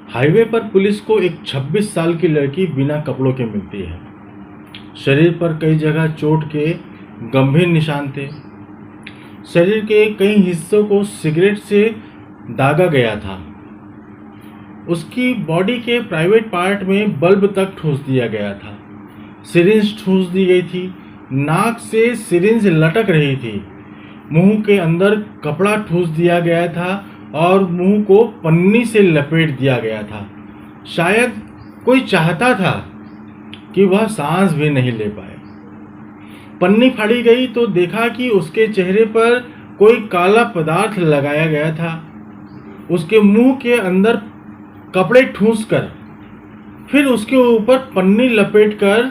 Highway पर police को एक 26 साल की लड़की बिना कपड़ों के मिलती है। शरीर पर कई जगह चोट के गंभीर निशान थे। शरीर के कई हिस्सों को सिगरेट से दागा गया था। उसकी बॉडी के प्राइवेट पार्ट में बल्ब तक ठूंस दिया गया था। सिरिंज ठूंस दी गई थी। नाक से सिरिंज लटक रही थी। मुंह के अंदर कपड़ा ठूंस दिया गया था और मुंह को पन्नी से लपेट दिया गया था। शायद कोई चाहता था कि वह सांस भी नहीं ले पाए। पन्नी फाड़ी गई तो देखा कि उसके चेहरे पर कोई काला पदार्थ लगाया गया था। उसके मुंह के अंदर कपड़े ठूंसकर फिर उसके ऊपर पन्नी लपेटकर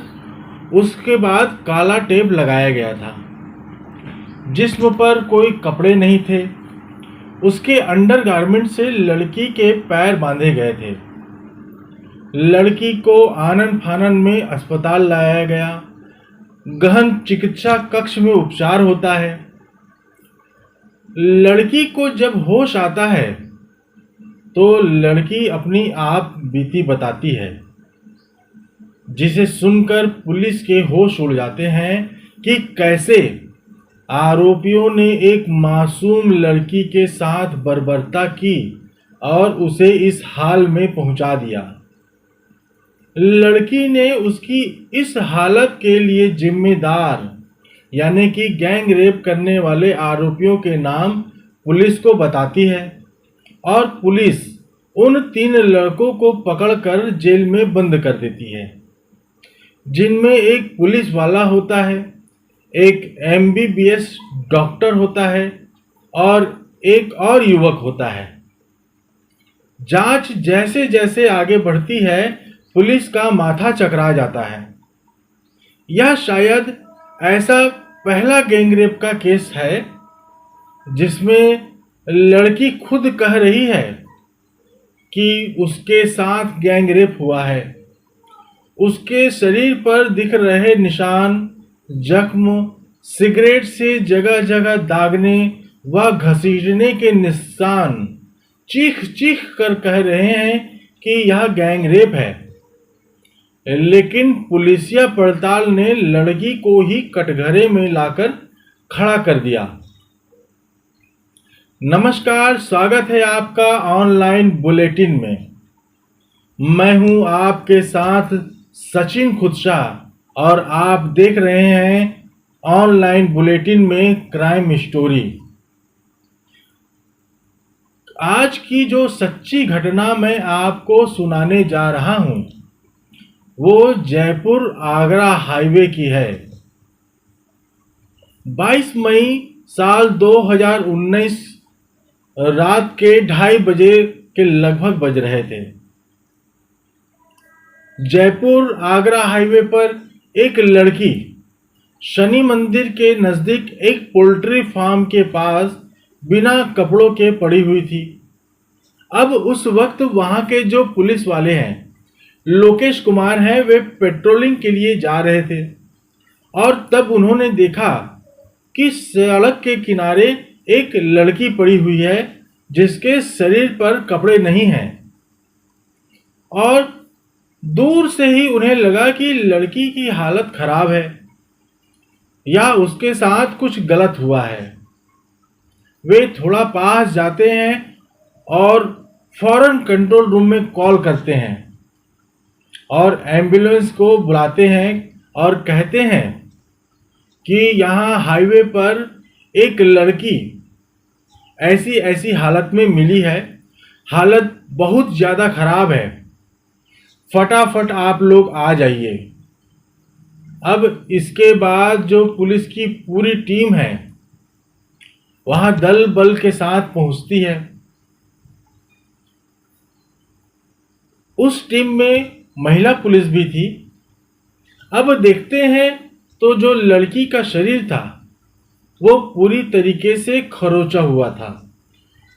उसके बाद काला टेप लगाया गया था। जिस्म पर कोई कपड़े नहीं थे। उसके अंडरगारमेंट से लड़की के पैर बांधे गए थे। लड़की को आनन फानन में अस्पताल लाया गया। गहन चिकित्सा कक्ष में उपचार होता है। लड़की को जब होश आता है तो लड़की अपनी आप बीती बताती है, जिसे सुनकर पुलिस के होश उड़ जाते हैं कि कैसे आरोपियों ने एक मासूम लड़की के साथ बर्बरता की और उसे इस हाल में पहुंचा दिया। लड़की ने उसकी इस हालत के लिए जिम्मेदार यानी कि गैंग रेप करने वाले आरोपियों के नाम पुलिस को बताती है और पुलिस उन 3 लड़कों को पकड़कर जेल में बंद कर देती है, जिनमें एक पुलिस वाला होता है, एक MBBS डॉक्टर होता है और एक और युवक होता है। जांच जैसे जैसे आगे बढ़ती है, पुलिस का माथा चकरा जाता है। यह शायद ऐसा पहला गैंगरेप का केस है जिसमें लड़की खुद कह रही है कि उसके साथ गैंगरेप हुआ है। उसके शरीर पर दिख रहे निशान, जख्म, सिगरेट से जगह जगह दागने व घसीटने के निशान चीख चीख कर कह रहे हैं कि यह गैंगरेप है। लेकिन पुलिसिया पड़ताल ने लड़की को ही कटघरे में लाकर खड़ा कर दिया। नमस्कार, स्वागत है आपका ऑनलाइन बुलेटिन में। मैं हूं आपके साथ सचिन खुदशाह और आप देख रहे हैं ऑनलाइन बुलेटिन में क्राइम स्टोरी। आज की जो सच्ची घटना मैं आपको सुनाने जा रहा हूं वो जयपुर आगरा हाईवे की है। 22 मई साल 2019 रात के 2:30 बजे के लगभग बज रहे थे। जयपुर आगरा हाईवे पर एक लड़की शनि मंदिर के नजदीक एक पोल्ट्री फार्म के पास बिना कपड़ों के पड़ी हुई थी। अब उस वक्त वहां के जो पुलिस वाले हैं, लोकेश कुमार हैं, वे पेट्रोलिंग के लिए जा रहे थे और तब उन्होंने देखा कि सड़क के किनारे एक लड़की पड़ी हुई है जिसके शरीर पर कपड़े नहीं हैं और दूर से ही उन्हें लगा कि लड़की की हालत खराब है या उसके साथ कुछ गलत हुआ है। वे थोड़ा पास जाते हैं और फौरन कंट्रोल रूम में कॉल करते हैं और एम्बुलेंस को बुलाते हैं और कहते हैं कि यहाँ हाईवे पर एक लड़की ऐसी ऐसी हालत में मिली है, हालत बहुत ज़्यादा खराब है, फटाफट आप लोग आ जाइए। अब इसके बाद जो पुलिस की पूरी टीम है वहाँ दल बल के साथ पहुँचती है। उस टीम में महिला पुलिस भी थी। अब देखते हैं तो जो लड़की का शरीर था वो पूरी तरीके से खरोचा हुआ था।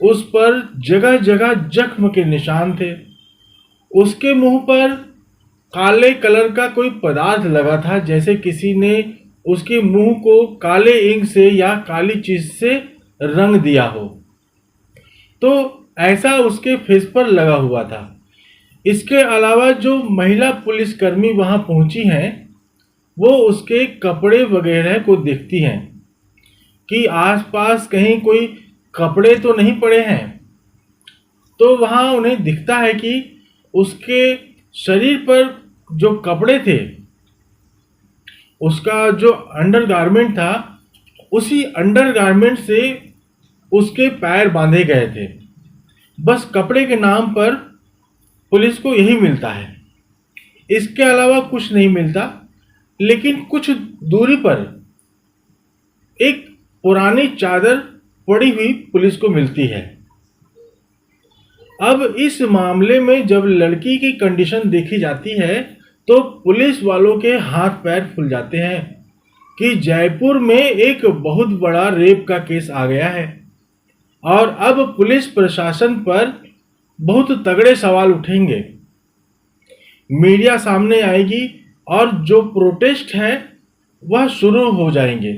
उस पर जगह जगह जख्म के निशान थे। उसके मुंह पर काले कलर का कोई पदार्थ लगा था, जैसे किसी ने उसके मुंह को काले इंक से या काली चीज से रंग दिया हो। तो ऐसा उसके फेस पर लगा हुआ था। इसके अलावा जो महिला पुलिसकर्मी वहां पहुंची हैं, वो उसके कपड़े वगैरह को देखती हैं कि आसपास कहीं कोई कपड़े तो नहीं पड़े हैं। तो वहां उन्हें दिखता है कि उसके शरीर पर जो कपड़े थे, उसका जो अंडरगारमेंट था, उसी अंडरगारमेंट से उसके पैर बांधे गए थे। बस कपड़े के नाम पर पुलिस को यही मिलता है, इसके अलावा कुछ नहीं मिलता। लेकिन कुछ दूरी पर एक पुरानी चादर पड़ी हुई पुलिस को मिलती है। अब इस मामले में जब लड़की की कंडीशन देखी जाती है, तो पुलिस वालों के हाथ पैर फूल जाते हैं कि जयपुर में एक बहुत बड़ा रेप का केस आ गया है और अब पुलिस प्रशासन पर बहुत तगड़े सवाल उठेंगे। मीडिया सामने आएगी और जो प्रोटेस्ट है वह शुरू हो जाएंगे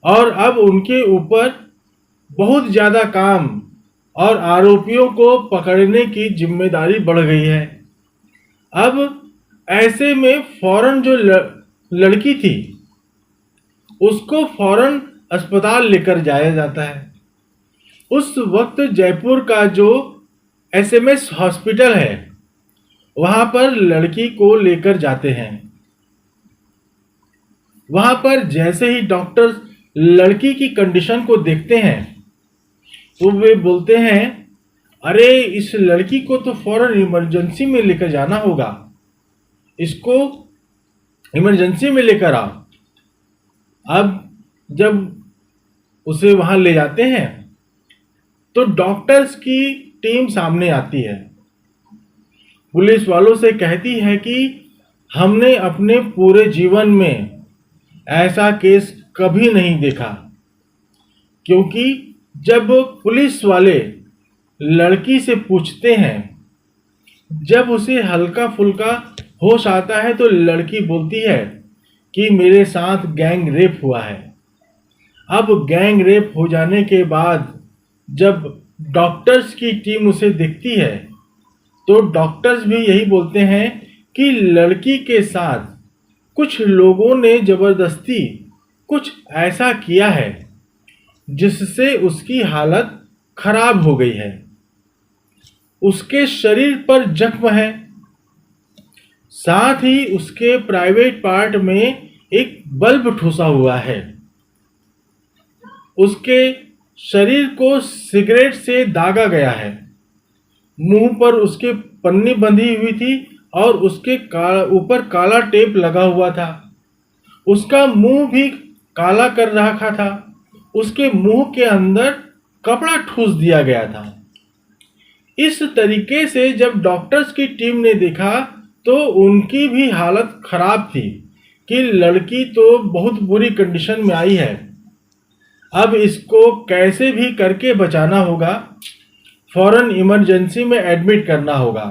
और अब उनके ऊपर बहुत ज़्यादा काम और आरोपियों को पकड़ने की जिम्मेदारी बढ़ गई है। अब ऐसे में फौरन जो लड़की थी, उसको फौरन अस्पताल लेकर जाया जाता है। उस वक्त जयपुर का जो एसएमएस हॉस्पिटल है, वहां पर लड़की को लेकर जाते हैं। वहां पर जैसे ही डॉक्टर लड़की की कंडीशन को देखते हैं, तो वे बोलते हैं, अरे इस लड़की को तो फौरन इमरजेंसी में लेकर जाना होगा, इसको इमरजेंसी में लेकर आओ। अब जब उसे वहां ले जाते हैं, तो डॉक्टर्स की टीम सामने आती है, पुलिस वालों से कहती है कि हमने अपने पूरे जीवन में ऐसा केस कभी नहीं देखा। क्योंकि जब पुलिस वाले लड़की से पूछते हैं, जब उसे हल्का फुल्का होश आता है, तो लड़की बोलती है कि मेरे साथ गैंग रेप हुआ है। अब गैंग रेप हो जाने के बाद जब डॉक्टर्स की टीम उसे देखती है, तो डॉक्टर्स भी यही बोलते हैं कि लड़की के साथ कुछ लोगों ने जबरदस्ती कुछ ऐसा किया है जिससे उसकी हालत खराब हो गई है। उसके शरीर पर जख्म है, साथ ही उसके प्राइवेट पार्ट में एक बल्ब ठुसा हुआ है। उसके शरीर को सिगरेट से दागा गया है, मुंह पर उसके पन्नी बंधी हुई थी और उसके ऊपर काला टेप लगा हुआ था। उसका मुंह भी काला कर रखा था, उसके मुंह के अंदर कपड़ा ठूस दिया गया था। इस तरीके से जब डॉक्टर्स की टीम ने देखा, तो उनकी भी हालत खराब थी कि लड़की तो बहुत बुरी कंडीशन में आई है, अब इसको कैसे भी करके बचाना होगा, फौरन इमरजेंसी में एडमिट करना होगा।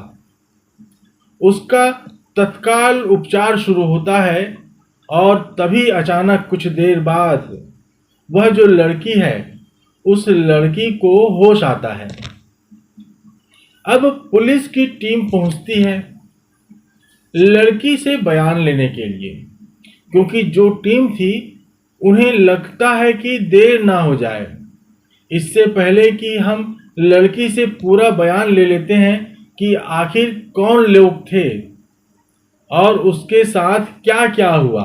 उसका तत्काल उपचार शुरू होता है और तभी अचानक कुछ देर बाद वह जो लड़की है, उस लड़की को होश आता है। अब पुलिस की टीम पहुंचती है लड़की से बयान लेने के लिए, क्योंकि जो टीम थी उन्हें लगता है कि देर ना हो जाए, इससे पहले कि हम लड़की से पूरा बयान ले लेते हैं कि आखिर कौन लोग थे और उसके साथ क्या क्या हुआ।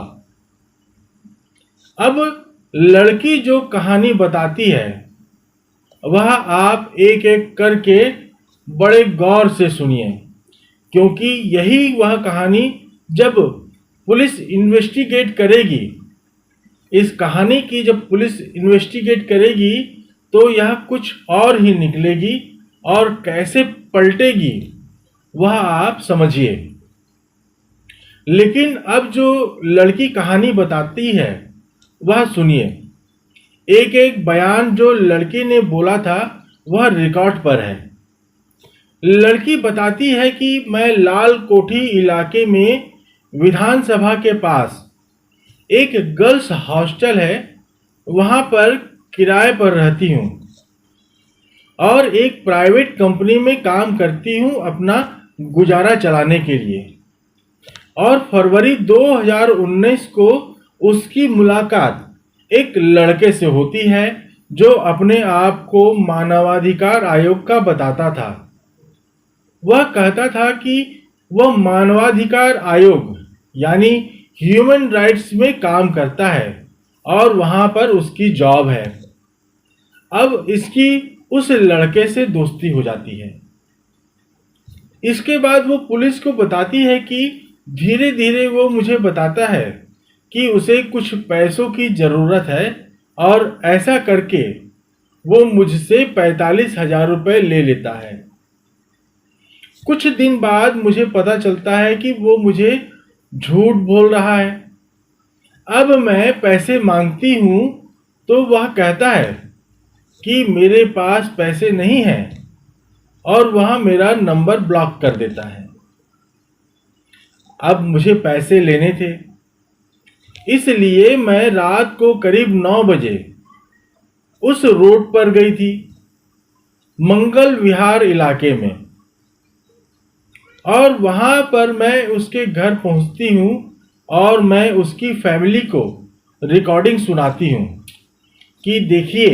अब लड़की जो कहानी बताती है, वह आप एक एक करके बड़े गौर से सुनिए, क्योंकि यही वह कहानी जब पुलिस इन्वेस्टिगेट करेगी, इस कहानी की जब पुलिस इन्वेस्टिगेट करेगी, तो यह कुछ और ही निकलेगी और कैसे पलटेगी वह आप समझिए। लेकिन अब जो लड़की कहानी बताती है वह सुनिए। एक एक बयान जो लड़की ने बोला था वह रिकॉर्ड पर है। लड़की बताती है कि मैं लाल कोठी इलाके में विधानसभा के पास एक गर्ल्स हॉस्टल है, वहां पर किराए पर रहती हूँ और एक प्राइवेट कंपनी में काम करती हूँ अपना गुजारा चलाने के लिए। और फरवरी 2019 को उसकी मुलाकात एक लड़के से होती है जो अपने आप को मानवाधिकार आयोग का बताता था। वह कहता था कि वह मानवाधिकार आयोग यानी ह्यूमन राइट्स में काम करता है और वहां पर उसकी जॉब है। अब इसकी उस लड़के से दोस्ती हो जाती है। इसके बाद वो पुलिस को बताती है कि धीरे धीरे वो मुझे बताता है कि उसे कुछ पैसों की ज़रूरत है और ऐसा करके वो मुझसे 45,000 रुपये ले लेता है। कुछ दिन बाद मुझे पता चलता है कि वो मुझे झूठ बोल रहा है। अब मैं पैसे मांगती हूँ तो वह कहता है कि मेरे पास पैसे नहीं हैं और वह मेरा नंबर ब्लॉक कर देता है। अब मुझे पैसे लेने थे, इसलिए मैं रात को करीब 9 बजे उस रोड पर गई थी, मंगल विहार इलाके में। और वहां पर मैं उसके घर पहुंचती हूं और मैं उसकी फैमिली को रिकॉर्डिंग सुनाती हूं कि देखिए,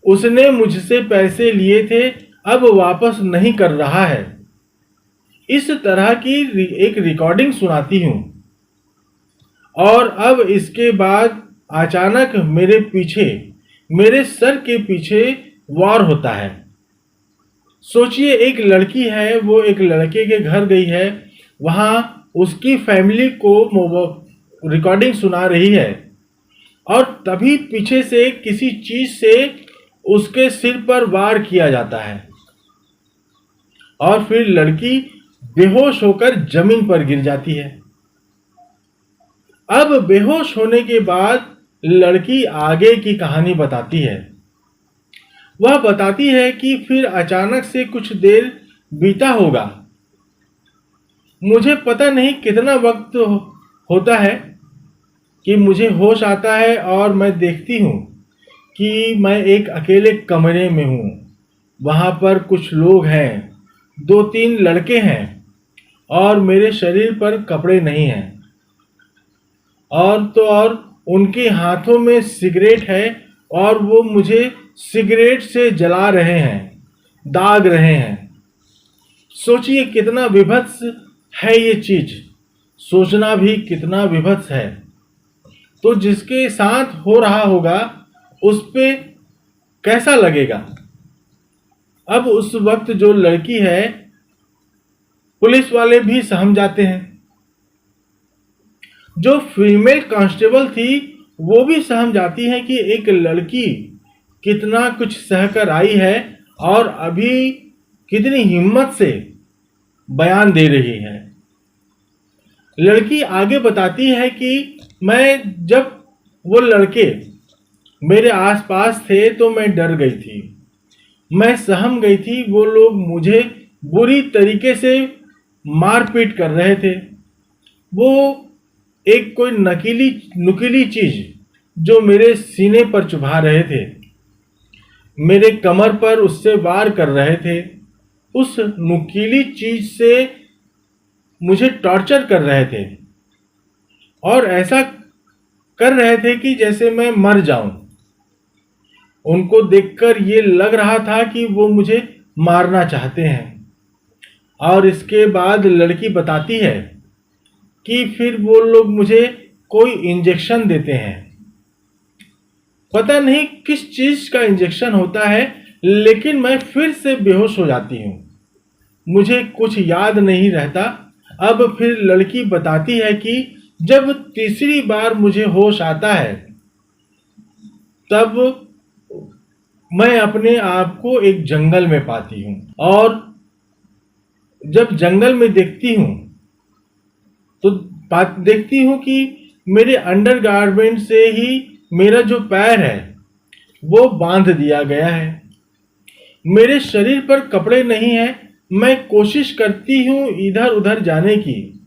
उसने मुझसे पैसे लिए थे, अब वापस नहीं कर रहा है। इस तरह की एक रिकॉर्डिंग सुनाती हूं। और अब इसके बाद अचानक मेरे पीछे, मेरे सर के पीछे वार होता है। सोचिए, एक लड़की है, वो एक लड़के के घर गई है, वहां उसकी फैमिली को रिकॉर्डिंग सुना रही है और तभी पीछे से किसी चीज से उसके सिर पर वार किया जाता है और फिर लड़की बेहोश होकर जमीन पर गिर जाती है। अब बेहोश होने के बाद लड़की आगे की कहानी बताती है। वह बताती है कि फिर अचानक से कुछ देर बीता होगा, मुझे पता नहीं कितना वक्त होता है कि मुझे होश आता है और मैं देखती हूँ कि मैं एक अकेले कमरे में हूँ। वहाँ पर कुछ लोग हैं, 2-3 लड़के हैं और मेरे शरीर पर कपड़े नहीं हैं। और तो और उनके हाथों में सिगरेट है और वो मुझे सिगरेट से जला रहे हैं, दाग रहे हैं। सोचिए कितना विभत्स है ये चीज, सोचना भी कितना विभत्स है। तो जिसके साथ हो रहा होगा उस पे कैसा लगेगा। अब उस वक्त जो लड़की है, पुलिस वाले भी सहम जाते हैं। जो फीमेल कांस्टेबल थी वो भी सहम जाती है कि एक लड़की कितना कुछ सहकर आई है और अभी कितनी हिम्मत से बयान दे रही है। लड़की आगे बताती है कि जब वो लड़के मेरे आसपास थे तो मैं डर गई थी, मैं सहम गई थी। वो लोग मुझे बुरी तरीके से मारपीट कर रहे थे। वो एक कोई नुकीली चीज जो मेरे सीने पर चुभा रहे थे, मेरे कमर पर उससे वार कर रहे थे। उस नुकीली चीज से मुझे टॉर्चर कर रहे थे और ऐसा कर रहे थे कि जैसे मैं मर जाऊं। उनको देखकर ये लग रहा था कि वो मुझे मारना चाहते हैं। और इसके बाद लड़की बताती है कि फिर वो लोग मुझे कोई इंजेक्शन देते हैं। पता नहीं किस चीज का इंजेक्शन होता है, लेकिन मैं फिर से बेहोश हो जाती हूँ, मुझे कुछ याद नहीं रहता। अब फिर लड़की बताती है कि जब तीसरी बार मुझे होश आता है तब मैं अपने आप को एक जंगल में पाती हूँ और जब जंगल में देखती हूँ तो देखती हूँ कि मेरे अंडरगारमेंट से ही मेरा जो पैर है वो बांध दिया गया है। मेरे शरीर पर कपड़े नहीं हैं। मैं कोशिश करती हूँ इधर उधर जाने की,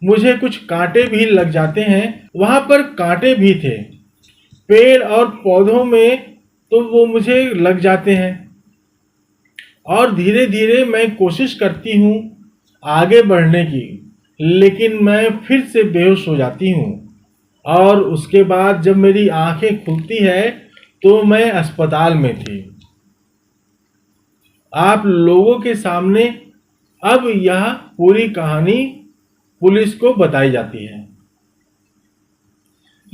मुझे कुछ कांटे भी लग जाते हैं। वहां पर कांटे भी थे, पेड़ और पौधों में, तो वो मुझे लग जाते हैं। और धीरे धीरे मैं कोशिश करती हूँ आगे बढ़ने की, लेकिन मैं फिर से बेहोश हो जाती हूँ और उसके बाद जब मेरी आंखें खुलती है तो मैं अस्पताल में थी। आप लोगों के सामने अब यह पूरी कहानी पुलिस को बताई जाती है।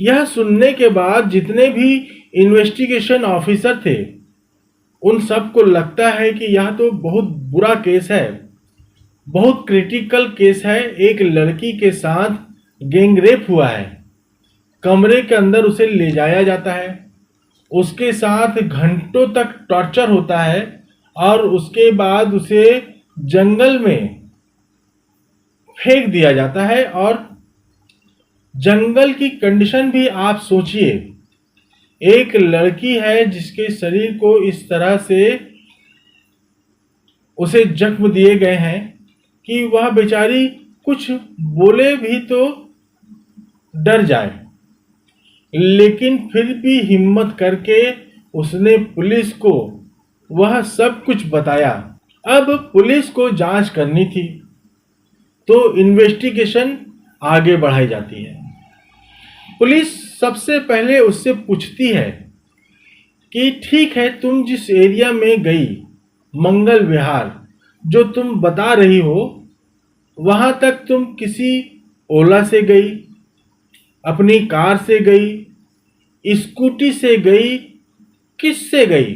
यह सुनने के बाद जितने भी इन्वेस्टिगेशन ऑफिसर थे उन सबको लगता है कि यह तो बहुत बुरा केस है, बहुत क्रिटिकल केस है। एक लड़की के साथ गैंगरेप हुआ है, कमरे के अंदर उसे ले जाया जाता है, उसके साथ घंटों तक टॉर्चर होता है और उसके बाद उसे जंगल में फेंक दिया जाता है। और जंगल की कंडीशन भी आप सोचिए, एक लड़की है जिसके शरीर को इस तरह से उसे जख्म दिए गए हैं कि वह बेचारी कुछ बोले भी तो डर जाए, लेकिन फिर भी हिम्मत करके उसने पुलिस को वह सब कुछ बताया। अब पुलिस को जांच करनी थी तो इन्वेस्टिगेशन आगे बढ़ाई जाती है। पुलिस सबसे पहले उससे पूछती है कि ठीक है, तुम जिस एरिया में गई, मंगल विहार जो तुम बता रही हो, वहां तक तुम किसी ओला से गई, अपनी कार से गई, स्कूटी से गई, किस से गई?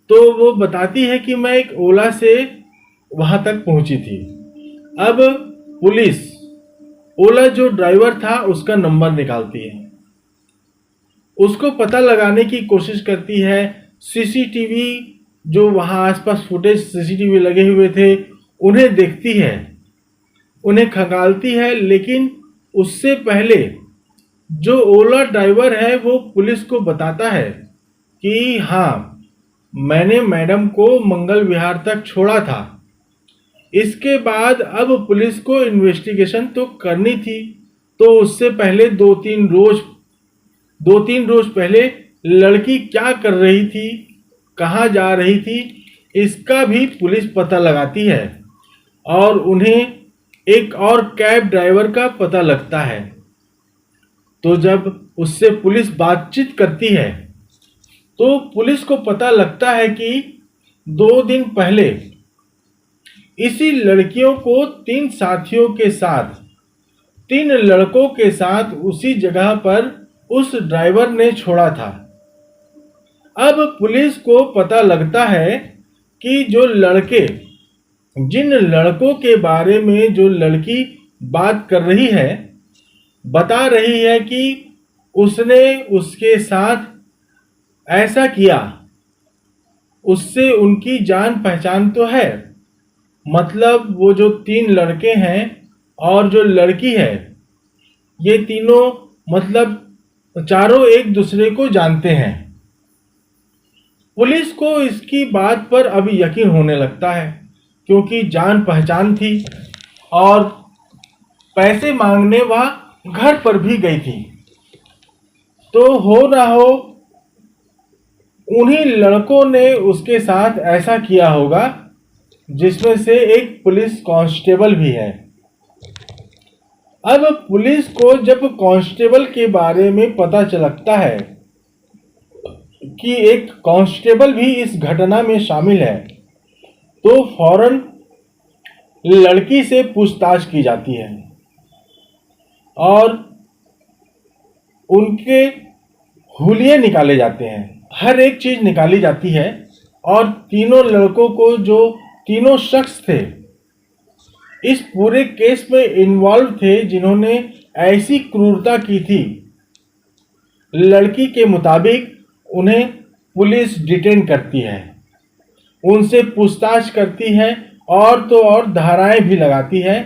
तो वो बताती है कि मैं एक ओला से वहां तक पहुंची थी। अब पुलिस ओला जो ड्राइवर था उसका नंबर निकालती है, उसको पता लगाने की कोशिश करती है। सीसीटीवी जो वहां आसपास फुटेज सीसीटीवी लगे हुए थे उन्हें देखती है, उन्हें खंगालती है, लेकिन उससे पहले जो ओला ड्राइवर है वो पुलिस को बताता है कि हाँ, मैंने मैडम को मंगल विहार तक छोड़ा था। इसके बाद अब पुलिस को इन्वेस्टिगेशन तो करनी थी, तो उससे पहले दो तीन रोज पहले लड़की क्या कर रही थी, कहाँ जा रही थी, इसका भी पुलिस पता लगाती है और उन्हें एक और कैब ड्राइवर का पता लगता है। तो जब उससे पुलिस बातचीत करती है तो पुलिस को पता लगता है कि 2 दिन पहले इसी लड़कियों को 3 साथियों के साथ, 3 लड़कों के साथ उसी जगह पर उस ड्राइवर ने छोड़ा था। अब पुलिस को पता लगता है कि जिन लड़कों के बारे में जो लड़की बात कर रही है, बता रही है कि उसने उसके साथ ऐसा किया, उससे उनकी जान पहचान तो है। मतलब वो जो 3 लड़के हैं और जो लड़की है, ये तीनों मतलब चारों एक दूसरे को जानते हैं। पुलिस को इसकी बात पर अब यकीन होने लगता है, क्योंकि जान पहचान थी और पैसे मांगने वह घर पर भी गई थी। तो हो ना हो उन्हीं लड़कों ने उसके साथ ऐसा किया होगा, जिसमें से एक पुलिस कांस्टेबल भी है। अब पुलिस को जब कांस्टेबल के बारे में पता लगता है कि एक कांस्टेबल भी इस घटना में शामिल है, तो फौरन लड़की से पूछताछ की जाती है और उनके हुलिये निकाले जाते हैं, हर एक चीज निकाली जाती है। और तीनों लड़कों को, जो तीनों शख्स थे इस पूरे केस में इन्वॉल्व थे, जिन्होंने ऐसी क्रूरता की थी, लड़की के मुताबिक उन्हें पुलिस डिटेन करती है, उनसे पूछताछ करती है और तो और धाराएं भी लगाती है।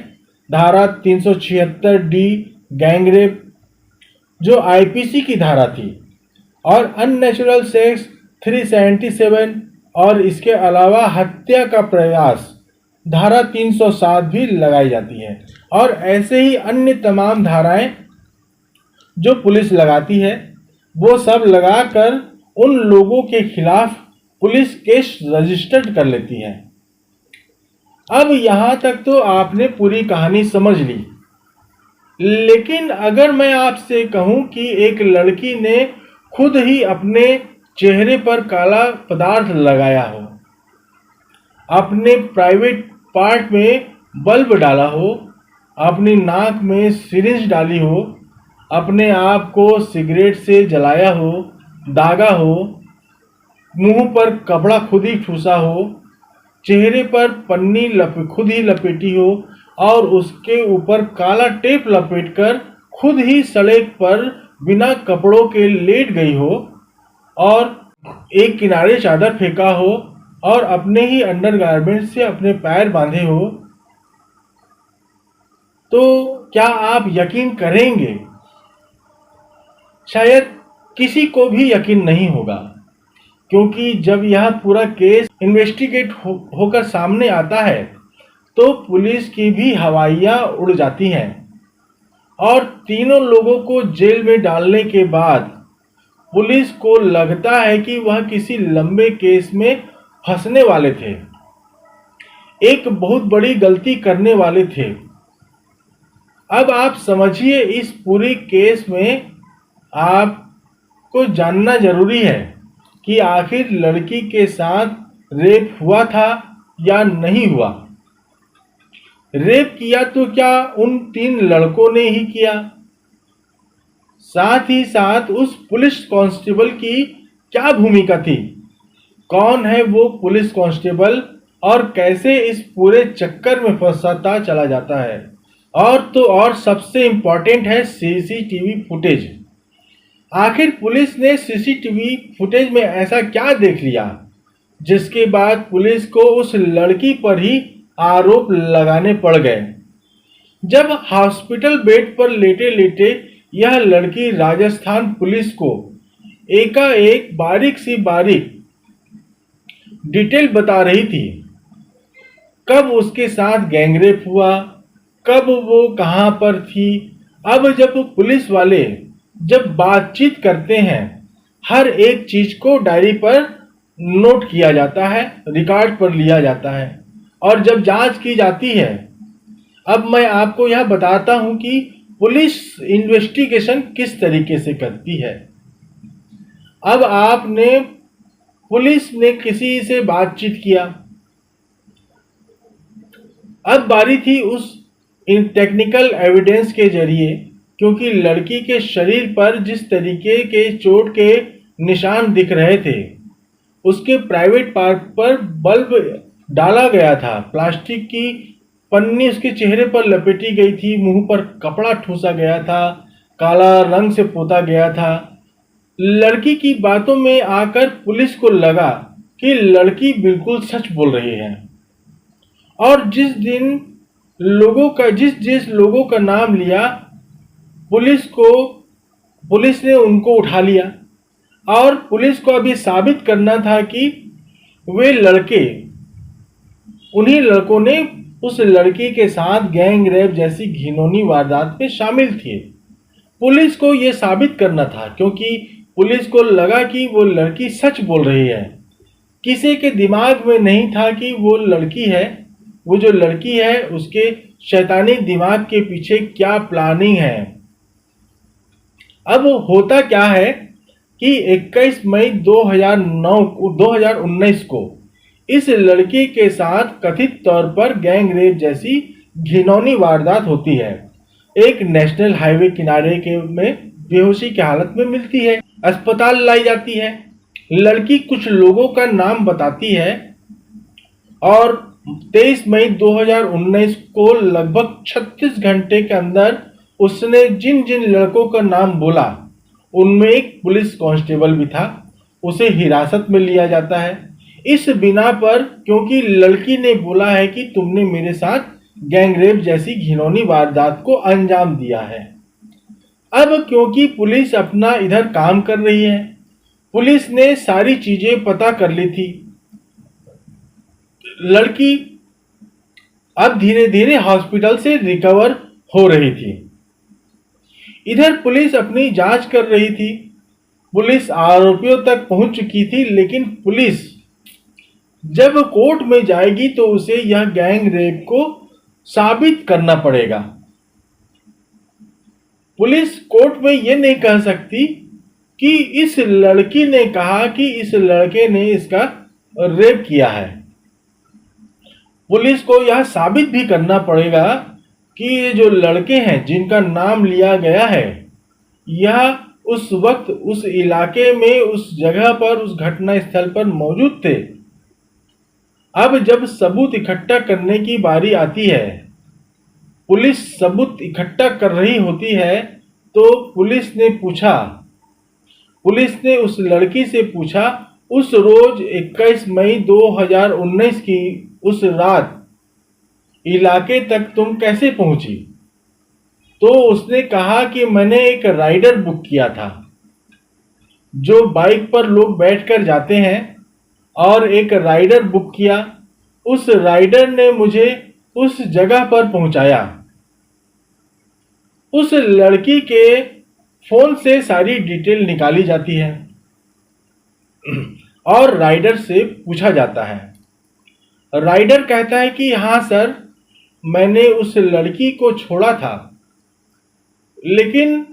धारा 376D गैंगरेप जो आईपीसी की धारा थी, और अननेचुरल सेक्स 377, और इसके अलावा हत्या का प्रयास धारा 307 भी लगाई जाती है। और ऐसे ही अन्य तमाम धाराएं जो पुलिस लगाती है, वो सब लगाकर उन लोगों के खिलाफ पुलिस केस रजिस्टर कर लेती है। अब यहां तक तो आपने पूरी कहानी समझ ली, लेकिन अगर मैं आपसे कहूं कि एक लड़की ने खुद ही अपने चेहरे पर काला पदार्थ लगाया हो, अपने प्राइवेट पार्ट में बल्ब डाला हो, अपनी नाक में सिरिंज डाली हो, अपने आप को सिगरेट से जलाया हो, दागा हो, मुंह पर कपड़ा खुद ही ठूसा हो, चेहरे पर पन्नी खुद ही लपेटी हो और उसके ऊपर काला टेप लपेटकर खुद ही सड़क पर बिना कपड़ों के लेट गई हो और एक किनारे चादर फेंका हो और अपने ही अंडरगारमेंट से अपने पैर बांधे हो, तो क्या आप यकीन करेंगे? शायद किसी को भी यकीन नहीं होगा, क्योंकि जब यह पूरा केस इन्वेस्टिगेट होकर सामने आता है तो पुलिस की भी हवाइयां उड़ जाती हैं और तीनों लोगों को जेल में डालने के बाद पुलिस को लगता है कि वह किसी लंबे केस में फंसने वाले थे, एक बहुत बड़ी गलती करने वाले थे। अब आप समझिए, इस पूरी केस में आपको जानना जरूरी है कि आखिर लड़की के साथ रेप हुआ था या नहीं हुआ। रेप किया तो क्या उन 3 लड़कों ने ही किया? साथ ही साथ उस पुलिस कांस्टेबल की क्या भूमिका थी? कौन है वो पुलिस कांस्टेबल और कैसे इस पूरे चक्कर में फंसाता चला जाता है? और तो और सबसे इंपॉर्टेंट है सीसीटीवी फुटेज। आखिर पुलिस ने सीसीटीवी फुटेज में ऐसा क्या देख लिया जिसके बाद पुलिस को उस लड़की पर ही आरोप लगाने पड़ गए? जब हॉस्पिटल बेड पर लेटे लेटे यह लड़की राजस्थान पुलिस को एकाएक बारीक सी बारीक डिटेल बता रही थी, कब उसके साथ गैंगरेप हुआ, कब वो कहां पर थी। अब जब पुलिस वाले जब बातचीत करते हैं, हर एक चीज को डायरी पर नोट किया जाता है, रिकॉर्ड पर लिया जाता है और जब जांच की जाती है, अब मैं आपको यह बताता हूं कि पुलिस इन्वेस्टिगेशन किस तरीके से करती है। अब आपने पुलिस ने किसी से बातचीत किया, अब बारी थी उस टेक्निकल एविडेंस के जरिए, क्योंकि लड़की के शरीर पर जिस तरीके के चोट के निशान दिख रहे थे, उसके प्राइवेट पार्ट पर बल्ब डाला गया था, प्लास्टिक की पन्नी उसके चेहरे पर लपेटी गई थी, मुंह पर कपड़ा ठूसा गया था, काला रंग से पोता गया था। लड़की की बातों में आकर पुलिस को लगा कि लड़की बिल्कुल सच बोल रही है और जिस जिस लोगों का नाम लिया, पुलिस ने उनको उठा लिया और पुलिस को अभी साबित करना था कि वे लड़के, उन्हीं लड़कों ने उस लड़की के साथ गैंग रेप जैसी घिनौनी वारदात में शामिल थे। पुलिस को यह साबित करना था, क्योंकि पुलिस को लगा कि वो लड़की सच बोल रही है। किसी के दिमाग में नहीं था कि वो लड़की है, वो जो लड़की है उसके शैतानी दिमाग के पीछे क्या प्लानिंग है। अब होता क्या है कि 21 मई 2019 को इस लड़की के साथ कथित तौर पर गैंग रेप जैसी घिनौनी वारदात होती है। एक नेशनल हाईवे किनारे के में बेहोशी की हालत में मिलती है, अस्पताल लाई जाती है। लड़की कुछ लोगों का नाम बताती है और 23 मई 2019 को लगभग 36 घंटे के अंदर उसने जिन जिन लड़कों का नाम बोला, उनमें एक पुलिस कांस्टेबल भी था, उसे हिरासत में लिया जाता है इस बिना पर, क्योंकि लड़की ने बोला है कि तुमने मेरे साथ गैंगरेप जैसी घिनौनी वारदात को अंजाम दिया है। अब क्योंकि पुलिस अपना इधर काम कर रही है, पुलिस ने सारी चीजें पता कर ली थी। लड़की अब धीरे धीरे हॉस्पिटल से रिकवर हो रही थी। इधर पुलिस अपनी जांच कर रही थी, पुलिस आरोपियों तक पहुंच चुकी थी, लेकिन पुलिस जब कोर्ट में जाएगी तो उसे यह गैंग रेप को साबित करना पड़ेगा। पुलिस कोर्ट में यह नहीं कह सकती कि इस लड़की ने कहा कि इस लड़के ने इसका रेप किया है। पुलिस को यह साबित भी करना पड़ेगा कि ये जो लड़के हैं जिनका नाम लिया गया है, यह उस वक्त उस इलाके में उस जगह पर उस घटना स्थल पर मौजूद थे। अब जब सबूत इकट्ठा करने की बारी आती है, पुलिस सबूत इकट्ठा कर रही होती है, तो पुलिस ने उस लड़की से पूछा उस रोज 21 मई 2019 की उस रात इलाके तक तुम कैसे पहुंची? तो उसने कहा कि मैंने एक राइडर बुक किया था। जो बाइक पर लोग बैठकर जाते हैं, और एक राइडर बुक किया। उस राइडर ने मुझे उस जगह पर पहुंचाया। उस लड़की के फोन से सारी डिटेल निकाली जाती है और राइडर से पूछा जाता है। राइडर कहता है कि हाँ सर, मैंने उस लड़की को छोड़ा था, लेकिन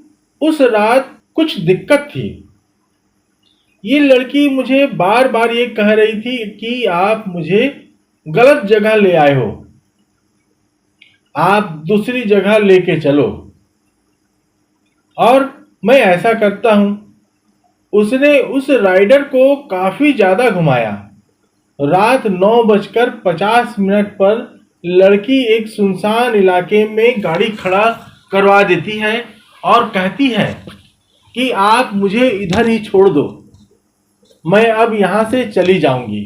उस रात कुछ दिक्कत थी। ये लड़की मुझे बार बार ये कह रही थी कि आप मुझे गलत जगह ले आए हो, आप दूसरी जगह लेके चलो, और मैं ऐसा करता हूं। उसने उस राइडर को काफी ज्यादा घुमाया। रात 9:50 पर लड़की एक सुनसान इलाके में गाड़ी खड़ा करवा देती है और कहती है कि आप मुझे इधर ही छोड़ दो, मैं अब यहां से चली जाऊंगी।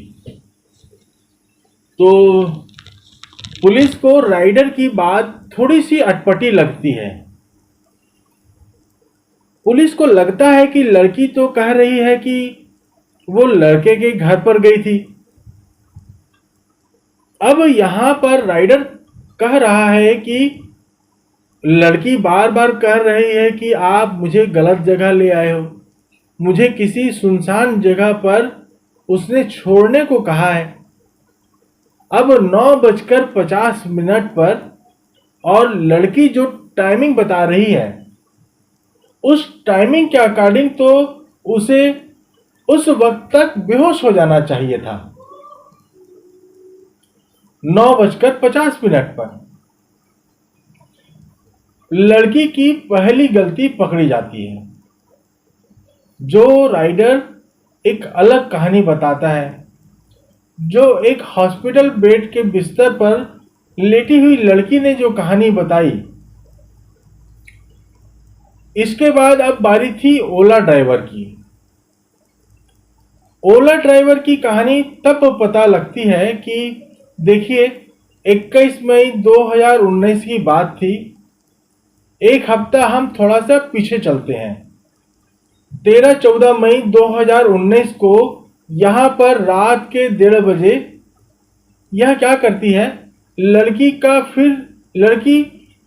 तो पुलिस को राइडर की बात थोड़ी सी अटपटी लगती है। पुलिस को लगता है कि लड़की तो कह रही है कि वो लड़के के घर पर गई थी। अब यहां पर राइडर कह रहा है कि लड़की बार बार कह रही है कि आप मुझे गलत जगह ले आए हो, मुझे किसी सुनसान जगह पर उसने छोड़ने को कहा है। अब 9:50 पर, और लड़की जो टाइमिंग बता रही है, उस टाइमिंग के अकॉर्डिंग तो उसे उस वक्त तक बेहोश हो जाना चाहिए था। 9:50 पर लड़की की पहली गलती पकड़ी जाती है। जो राइडर एक अलग कहानी बताता है। जो एक हॉस्पिटल बेड के बिस्तर पर लेटी हुई लड़की ने जो कहानी बताई, इसके बाद अब बारी थी ओला ड्राइवर की। ओला ड्राइवर की कहानी तब पता लगती है कि देखिए, 21 मई 2019 की बात थी। एक हफ्ता हम थोड़ा सा पीछे चलते हैं। 13-14 मई 2019 को यहां पर रात के 1:30 बजे यह क्या करती है, लड़की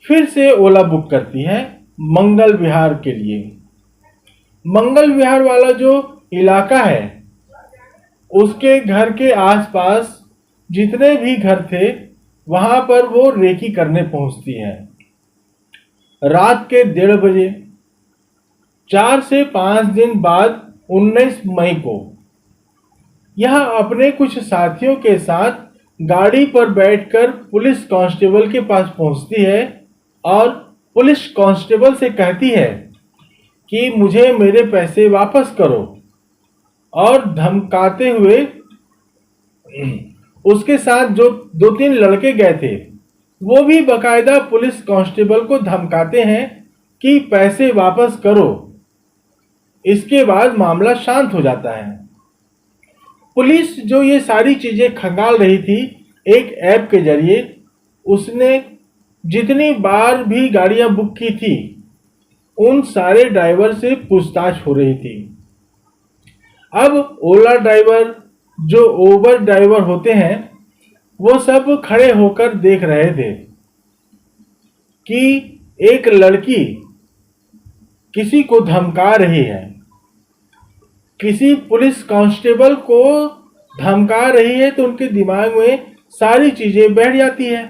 फिर से ओला बुक करती है मंगल विहार के लिए। मंगल विहार वाला जो इलाका है, उसके घर के आसपास जितने भी घर थे, वहां पर वो रेकी करने पहुंचती है। रात के 1:30 बजे 4 से 5 दिन बाद 19 मई को यह अपने कुछ साथियों के साथ गाड़ी पर बैठकर पुलिस कांस्टेबल के पास पहुंचती है और पुलिस कांस्टेबल से कहती है कि मुझे मेरे पैसे वापस करो, और धमकाते हुए उसके साथ जो 2-3 लड़के गए थे, वो भी बकायदा पुलिस कांस्टेबल को धमकाते हैं कि पैसे वापस करो। इसके बाद मामला शांत हो जाता है। पुलिस जो ये सारी चीजें खंगाल रही थी, एक ऐप के जरिए उसने जितनी बार भी गाड़ियां बुक की थी, उन सारे ड्राइवर से पूछताछ हो रही थी। अब ओला ड्राइवर, जो ओबर ड्राइवर होते हैं, वो सब खड़े होकर देख रहे थे कि एक लड़की किसी को धमका रही है, किसी पुलिस कांस्टेबल को धमका रही है तो उनके दिमाग में सारी चीजें बैठ जाती है।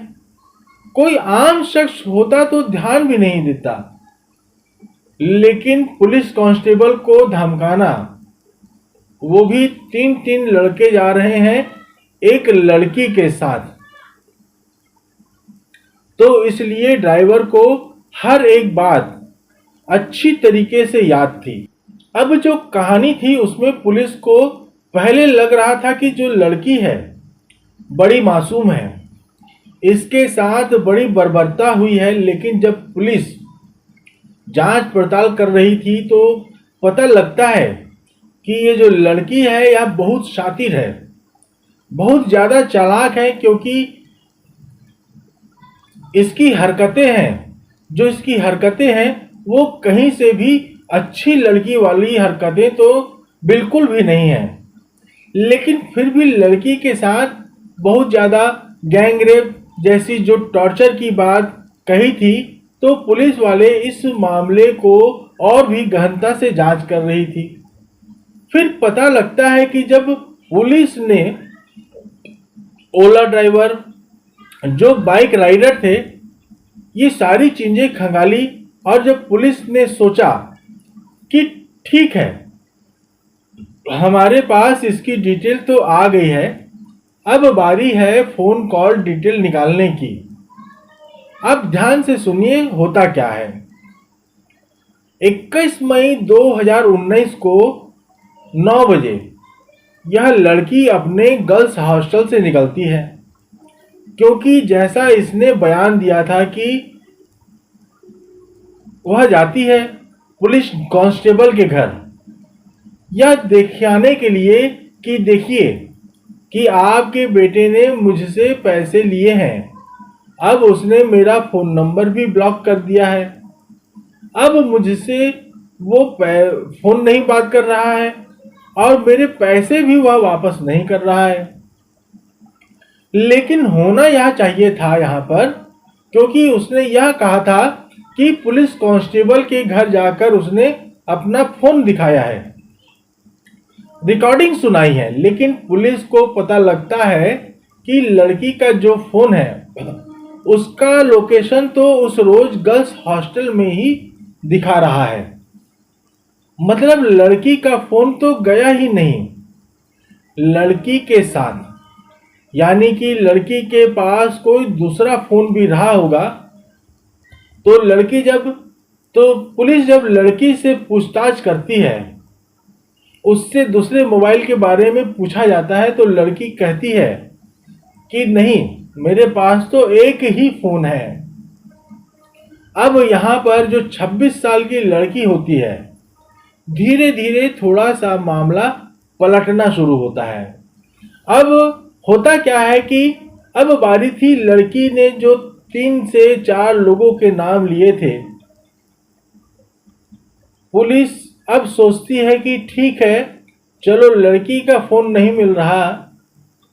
कोई आम शख्स होता तो ध्यान भी नहीं देता, लेकिन पुलिस कांस्टेबल को धमकाना, वो भी तीन तीन लड़के जा रहे हैं एक लड़की के साथ, तो इसलिए ड्राइवर को हर एक बात अच्छी तरीके से याद थी। अब जो कहानी थी उसमें पुलिस को पहले लग रहा था कि जो लड़की है बड़ी मासूम है, इसके साथ बड़ी बर्बरता हुई है, लेकिन जब पुलिस जांच पड़ताल कर रही थी तो पता लगता है कि ये जो लड़की है यह बहुत शातिर है, बहुत ज़्यादा चालाक है, क्योंकि इसकी हरकतें हैं, जो इसकी हरकतें हैं वो कहीं से भी अच्छी लड़की वाली हरकतें तो बिल्कुल भी नहीं हैं। लेकिन फिर भी लड़की के साथ बहुत ज़्यादा गैंग रेप जैसी जो टॉर्चर की बात कही थी, तो पुलिस वाले इस मामले को और भी गहनता से जांच कर रही थी। फिर पता लगता है कि जब पुलिस ने ओला ड्राइवर, जो बाइक राइडर थे, ये सारी चीजें खंगाली, और जब पुलिस ने सोचा कि ठीक है हमारे पास इसकी डिटेल तो आ गई है, अब बारी है फोन कॉल डिटेल निकालने की। अब ध्यान से सुनिए होता क्या है। 21 मई 2019 को 9 बजे यह लड़की अपने गर्ल्स हॉस्टल से निकलती है, क्योंकि जैसा इसने बयान दिया था कि वह जाती है पुलिस कांस्टेबल के घर, यह दिखाने के लिए कि देखिए कि आपके बेटे ने मुझसे पैसे लिए हैं, अब उसने मेरा फ़ोन नंबर भी ब्लॉक कर दिया है, अब मुझसे वो फ़ोन नहीं बात कर रहा है और मेरे पैसे भी वह वापस नहीं कर रहा है। लेकिन होना यह चाहिए था यहाँ पर, क्योंकि उसने यह कहा था कि पुलिस कांस्टेबल के घर जाकर उसने अपना फ़ोन दिखाया है, रिकॉर्डिंग सुनाई है। लेकिन पुलिस को पता लगता है कि लड़की का जो फ़ोन है उसका लोकेशन तो उस रोज गर्ल्स हॉस्टल में ही दिखा रहा है, मतलब लड़की का फ़ोन तो गया ही नहीं लड़की के साथ, यानी कि लड़की के पास कोई दूसरा फ़ोन भी रहा होगा। तो पुलिस जब लड़की से पूछताछ करती है, उससे दूसरे मोबाइल के बारे में पूछा जाता है, तो लड़की कहती है कि नहीं, मेरे पास तो एक ही फ़ोन है। अब यहाँ पर जो 26 साल की लड़की होती है, धीरे धीरे थोड़ा सा मामला पलटना शुरू होता है। अब होता क्या है कि अब बारी थी, लड़की ने जो 3 से 4 लोगों के नाम लिए थे, पुलिस अब सोचती है कि ठीक है, चलो लड़की का फ़ोन नहीं मिल रहा,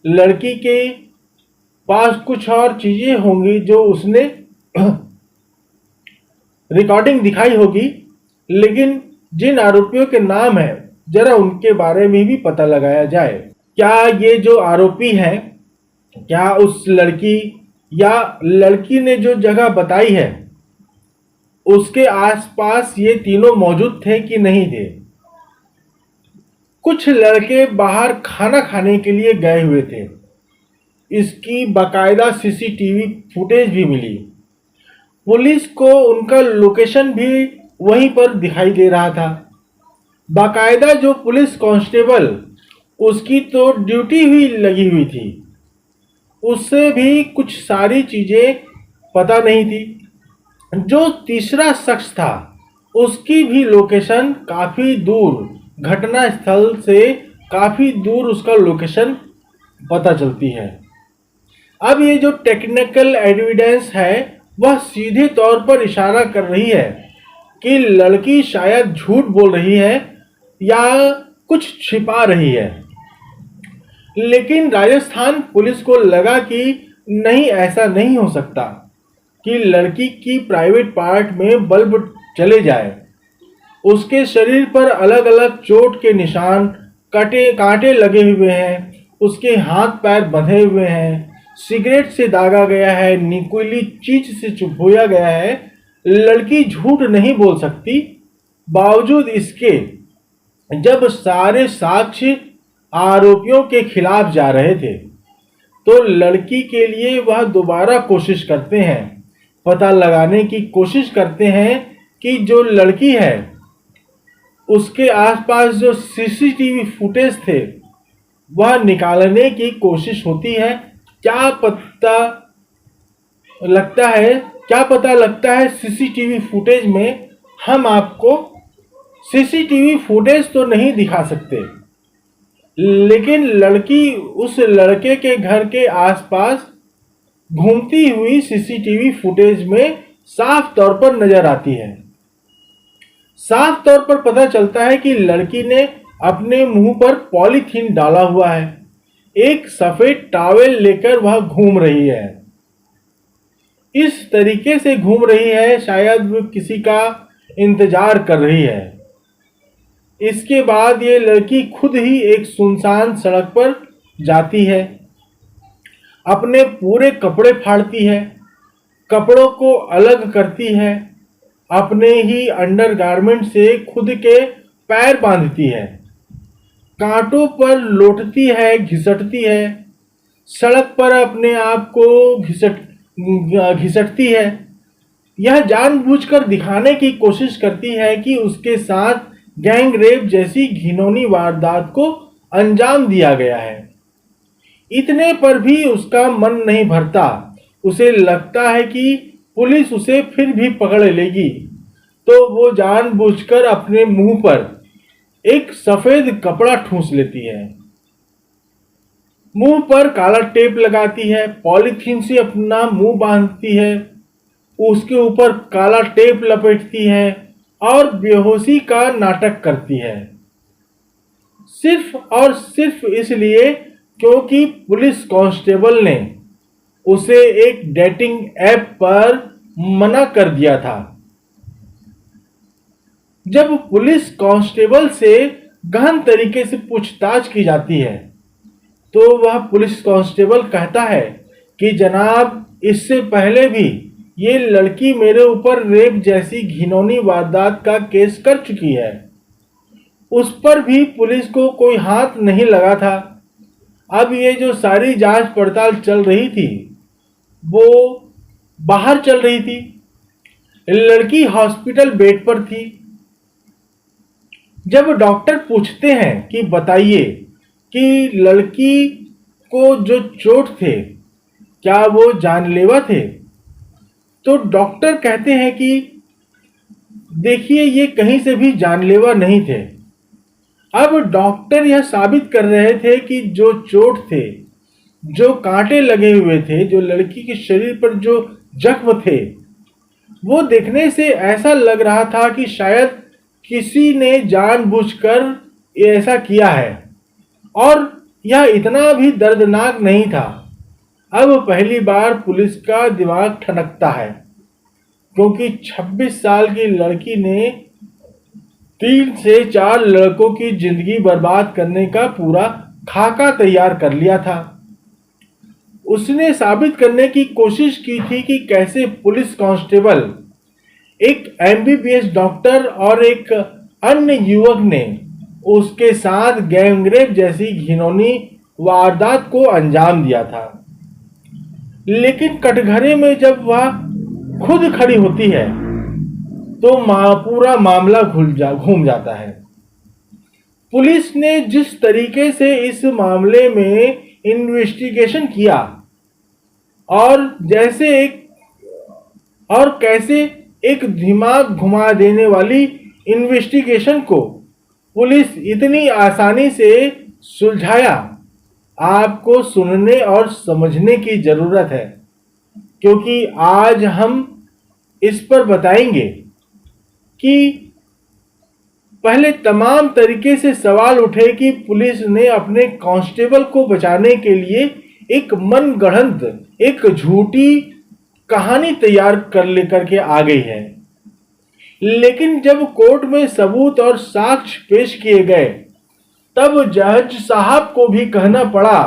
लड़की के पास कुछ और चीज़ें होंगी जो उसने रिकॉर्डिंग दिखाई होगी, लेकिन जिन आरोपियों के नाम हैं जरा उनके बारे में भी पता लगाया जाए। क्या ये जो आरोपी हैं, क्या उस लड़की या लड़की ने जो जगह बताई है उसके आसपास ये तीनों मौजूद थे कि नहीं थे? कुछ लड़के बाहर खाना खाने के लिए गए हुए थे, इसकी बाकायदा सीसीटीवी फुटेज भी मिली। पुलिस को उनका लोकेशन भी वहीं पर दिखाई दे रहा था। बाकायदा जो पुलिस कांस्टेबल, उसकी तो ड्यूटी भी लगी हुई थी, उससे भी कुछ सारी चीज़ें पता नहीं थी। जो तीसरा शख्स था उसकी भी लोकेशन काफ़ी दूर, घटना स्थल से काफ़ी दूर उसका लोकेशन पता चलती है। अब ये जो टेक्निकल एविडेंस है वह सीधे तौर पर इशारा कर रही है कि लड़की शायद झूठ बोल रही है या कुछ छिपा रही है। लेकिन राजस्थान पुलिस को लगा कि नहीं, ऐसा नहीं हो सकता कि लड़की की प्राइवेट पार्ट में बल्ब चले जाए, उसके शरीर पर अलग अलग चोट के निशान, कांटे लगे हुए हैं, उसके हाथ पैर बंधे हुए हैं, सिगरेट से दागा गया है, नुकीली चीज से चुभोया गया है। लड़की झूठ नहीं बोल सकती। बावजूद इसके जब सारे साक्ष्य आरोपियों के खिलाफ जा रहे थे तो लड़की के लिए वह दोबारा कोशिश करते हैं, पता लगाने की कोशिश करते हैं कि जो लड़की है उसके आसपास जो सीसीटीवी फुटेज थे वह निकालने की कोशिश होती है। क्या पता लगता है सीसीटीवी फुटेज में। हम आपको सीसीटीवी फुटेज तो नहीं दिखा सकते, लेकिन लड़की उस लड़के के घर के आसपास घूमती हुई सीसीटीवी फुटेज में साफ तौर पर नजर आती है। साफ तौर पर पता चलता है कि लड़की ने अपने मुंह पर पॉलीथीन डाला हुआ है। एक सफेद टॉवेल लेकर वह घूम रही है। इस तरीके से घूम रही है शायद वो किसी का इंतजार कर रही है। इसके बाद ये लड़की खुद ही एक सुनसान सड़क पर जाती है, अपने पूरे कपड़े फाड़ती है, कपड़ों को अलग करती है, अपने ही अंडरगारमेंट से खुद के पैर बांधती है, कांटों पर लोटती है, घिसटती है, सड़क पर अपने आप को घिसटती है। यह जानबूझकर दिखाने की कोशिश करती है कि उसके साथ गैंग रेप जैसी घिनौनी वारदात को अंजाम दिया गया है। इतने पर भी उसका मन नहीं भरता। उसे लगता है कि पुलिस उसे फिर भी पकड़ लेगी, तो वो जानबूझकर अपने मुंह पर एक सफेद कपड़ा ठूंस लेती है, मुंह पर काला टेप लगाती है, पॉलीथीन से अपना मुंह बांधती है, उसके ऊपर काला टेप लपेटती है और बेहोशी का नाटक करती है, सिर्फ और सिर्फ इसलिए क्योंकि पुलिस कांस्टेबल ने उसे एक डेटिंग ऐप पर मना कर दिया था। जब पुलिस कांस्टेबल से गहन तरीके से पूछताछ की जाती है तो वह पुलिस कांस्टेबल कहता है कि जनाब, इससे पहले भी ये लड़की मेरे ऊपर रेप जैसी घिनौनी वारदात का केस कर चुकी है। उस पर भी पुलिस को कोई हाथ नहीं लगा था। अब ये जो सारी जांच पड़ताल चल रही थी वो बाहर चल रही थी। लड़की हॉस्पिटल बेड पर थी। जब डॉक्टर पूछते हैं कि बताइए कि लड़की को जो चोट थे क्या वो जानलेवा थे, तो डॉक्टर कहते हैं कि देखिए, ये कहीं से भी जानलेवा नहीं थे। अब डॉक्टर यह साबित कर रहे थे कि जो चोट थे, जो कांटे लगे हुए थे, जो लड़की के शरीर पर जो जख्म थे, वो देखने से ऐसा लग रहा था कि शायद किसी ने जानबूझकर ऐसा किया है और यह इतना भी दर्दनाक नहीं था। अब पहली बार पुलिस का दिमाग ठनकता है, क्योंकि 26 साल की लड़की ने 3 से 4 लड़कों की जिंदगी बर्बाद करने का पूरा खाका तैयार कर लिया था। उसने साबित करने की कोशिश की थी कि कैसे पुलिस कांस्टेबल, एक एमबीबीएस डॉक्टर और एक अन्य युवक ने उसके साथ गैंगरेप जैसी घिनौनी वारदात को अंजाम दिया था। लेकिन कटघरे में जब वह खुद खड़ी होती है तो पूरा मामला घूम जाता है। पुलिस ने जिस तरीके से इस मामले में इन्वेस्टिगेशन किया और कैसे एक दिमाग घुमा देने वाली इन्वेस्टिगेशन को पुलिस इतनी आसानी से सुलझाया, आपको सुनने और समझने की जरूरत है, क्योंकि आज हम इस पर बताएंगे कि पहले तमाम तरीके से सवाल उठे कि पुलिस ने अपने कांस्टेबल को बचाने के लिए एक मनगढ़ंत, एक झूठी कहानी तैयार कर लेकर के आ गई है। लेकिन जब कोर्ट में सबूत और साक्ष्य पेश किए गए तब जज साहब को भी कहना पड़ा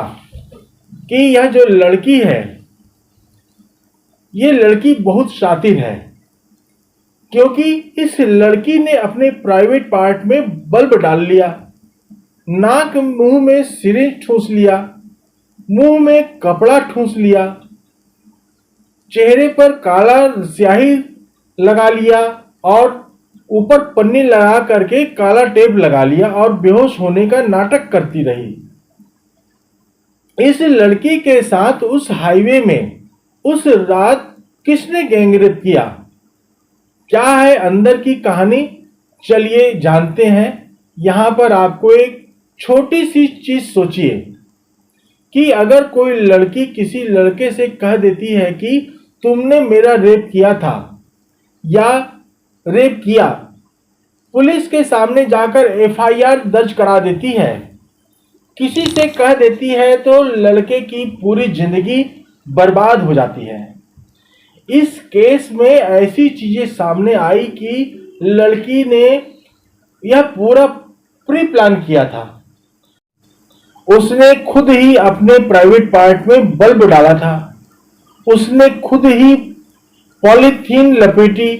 कि यह जो लड़की है, ये लड़की बहुत शातिर है, क्योंकि इस लड़की ने अपने प्राइवेट पार्ट में बल्ब डाल लिया, नाक मुंह में सिरिंज ठूंस लिया, मुंह में कपड़ा ठूंस लिया, चेहरे पर काला स्याही लगा लिया और ऊपर पन्नी लगा करके काला टेप लगा लिया और बेहोश होने का नाटक करती रही। इस लड़की के साथ उस हाईवे में उस रात किसने गैंगरेप किया? क्या है अंदर की कहानी, चलिए जानते हैं। यहां पर आपको एक छोटी सी चीज सोचिए कि अगर कोई लड़की किसी लड़के से कह देती है कि तुमने मेरा रेप किया था या रेप किया, पुलिस के सामने जाकर एफआईआर दर्ज करा देती है, किसी से कह देती है, तो लड़के की पूरी जिंदगी बर्बाद हो जाती है। इस केस में ऐसी चीजें सामने आई कि लड़की ने यह पूरा प्री प्लान किया था। उसने खुद ही अपने प्राइवेट पार्ट में बल्ब डाला था, उसने खुद ही पॉलीथीन लपेटी,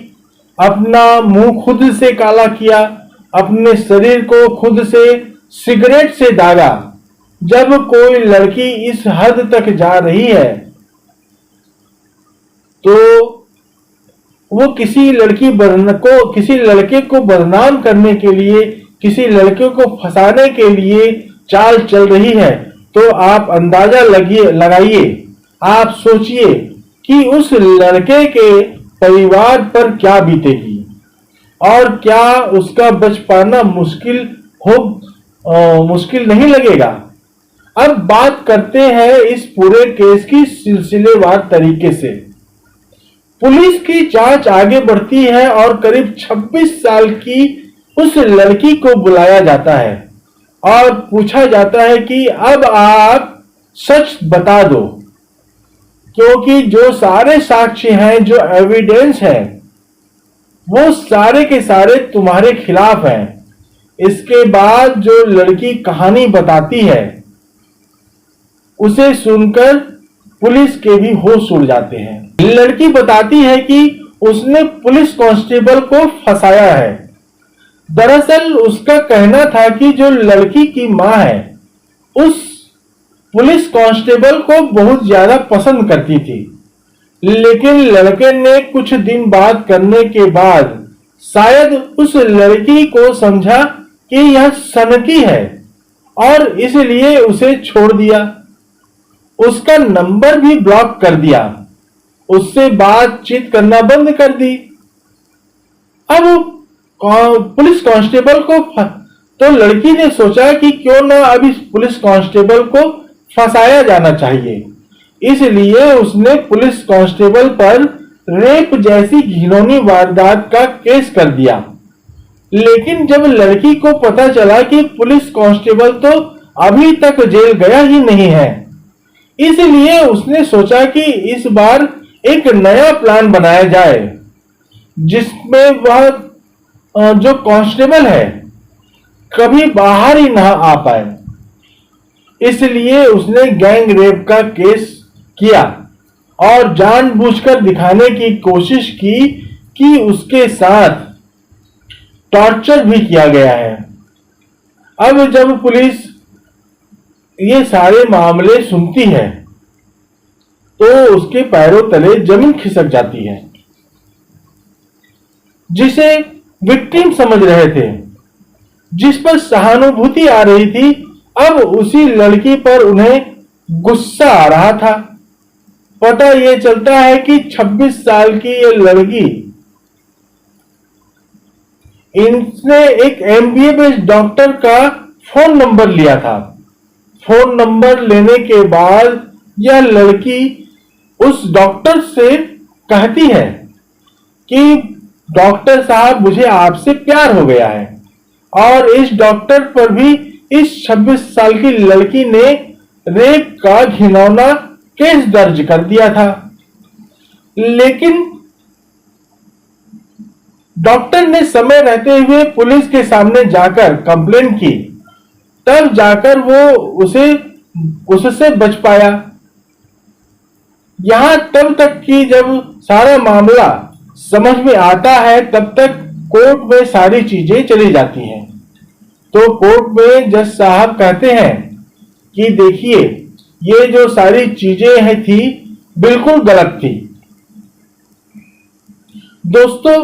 अपना मुंह खुद से काला किया, अपने शरीर को खुद से सिगरेट से दागा। जब कोई लड़की इस हद तक जा रही है तो वो किसी लड़के को बदनाम करने के लिए, किसी लड़के को फंसाने के लिए चाल चल रही है, तो आप अंदाजा लगाइए, आप सोचिए कि उस लड़के के परिवार पर क्या बीतेगी और क्या उसका बच पाना मुश्किल नहीं लगेगा। अब बात करते हैं इस पूरे केस की सिलसिलेवार तरीके से। पुलिस की जांच आगे बढ़ती है और करीब 26 साल की उस लड़की को बुलाया जाता है और पूछा जाता है कि अब आप सच बता दो, क्योंकि जो सारे साक्ष्य हैं, जो एविडेंस है, वो सारे के सारे तुम्हारे खिलाफ हैं। इसके बाद जो लड़की कहानी बताती है, उसे सुनकर पुलिस के भी होश उड़ जाते हैं। लड़की बताती है कि उसने पुलिस कांस्टेबल को फंसाया है। दरअसल उसका कहना था कि जो लड़की की मां है, उस पुलिस कांस्टेबल को बहुत ज्यादा पसंद करती थी, लेकिन लड़के ने कुछ दिन बात करने के बाद शायद उस लड़की को समझा कि यह सनकी है और इसलिए उसे छोड़ दिया, उसका नंबर भी ब्लॉक कर दिया, उससे बातचीत करना बंद कर दी। अब पुलिस कांस्टेबल को तो लड़की ने सोचा कि क्यों ना अब इस पुलिस कांस्टेबल को फंसाया जाना चाहिए, इसलिए उसने पुलिस कांस्टेबल पर रेप जैसी घिनौनी वारदात का केस कर दिया। लेकिन जब लड़की को पता चला कि पुलिस कांस्टेबल तो अभी तक जेल गया ही नहीं है, इसलिए उसने सोचा कि इस बार एक नया प्लान बनाया जाए जिसमें वह जो कांस्टेबल है कभी बाहर ही ना आ पाए। इसलिए उसने गैंग रेप का केस किया और जानबूझकर दिखाने की कोशिश की कि उसके साथ टॉर्चर भी किया गया है। अब जब पुलिस ये सारे मामले सुनती है तो उसके पैरों तले जमीन खिसक जाती है। जिसे विक्टिम समझ रहे थे, जिस पर सहानुभूति आ रही थी, अब उसी लड़की पर उन्हें गुस्सा आ रहा था। पता ये चलता है कि 26 साल की ये लड़की, इसने एक एमबीए बेस्ड डॉक्टर का फोन नंबर लिया था। फोन नंबर लेने के बाद यह लड़की उस डॉक्टर से कहती है कि डॉक्टर साहब, मुझे आपसे प्यार हो गया है, और इस डॉक्टर पर भी इस 26 साल की लड़की ने रेप का घिनौना केस दर्ज कर दिया था। लेकिन डॉक्टर ने समय रहते हुए पुलिस के सामने जाकर कंप्लेंट की तब जाकर वो उससे बच पाया। यहां तब तक कि जब सारा मामला समझ में आता है तब तक कोर्ट में सारी चीजें चली जाती हैं। तो कोर्ट में जज साहब कहते हैं कि देखिए, ये जो सारी चीजें हैं थी बिल्कुल गलत थी। दोस्तों,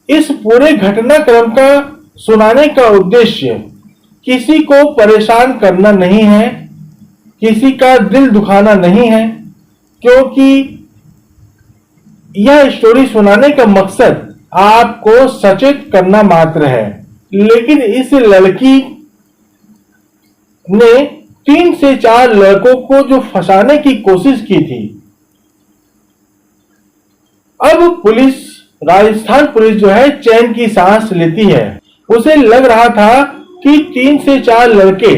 इस पूरे घटनाक्रम का सुनाने का उद्देश्य किसी को परेशान करना नहीं है, किसी का दिल दुखाना नहीं है, क्योंकि यह स्टोरी सुनाने का मकसद आपको सचेत करना मात्र है। लेकिन इस लड़की ने 3 से 4 लड़कों को जो फंसाने की कोशिश की थी, अब राजस्थान पुलिस जो है चैन की सांस लेती है। उसे लग रहा था कि 3 से 4 लड़के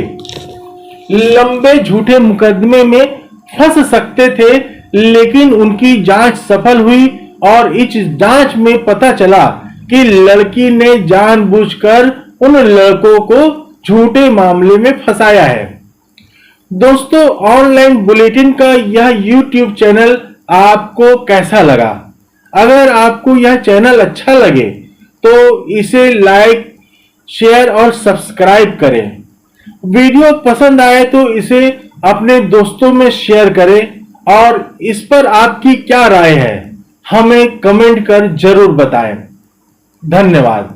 लंबे झूठे मुकदमे में फंस सकते थे, लेकिन उनकी जांच सफल हुई और इस जांच में पता चला कि लड़की ने जानबूझकर उन लड़कों को झूठे मामले में फंसाया है। दोस्तों, ऑनलाइन बुलेटिन का यह YouTube चैनल आपको कैसा लगा? अगर आपको यह चैनल अच्छा लगे तो इसे लाइक, शेयर और सब्सक्राइब करें। वीडियो पसंद आए तो इसे अपने दोस्तों में शेयर करें और इस पर आपकी क्या राय है हमें कमेंट कर जरूर बताएं। धन्यवाद।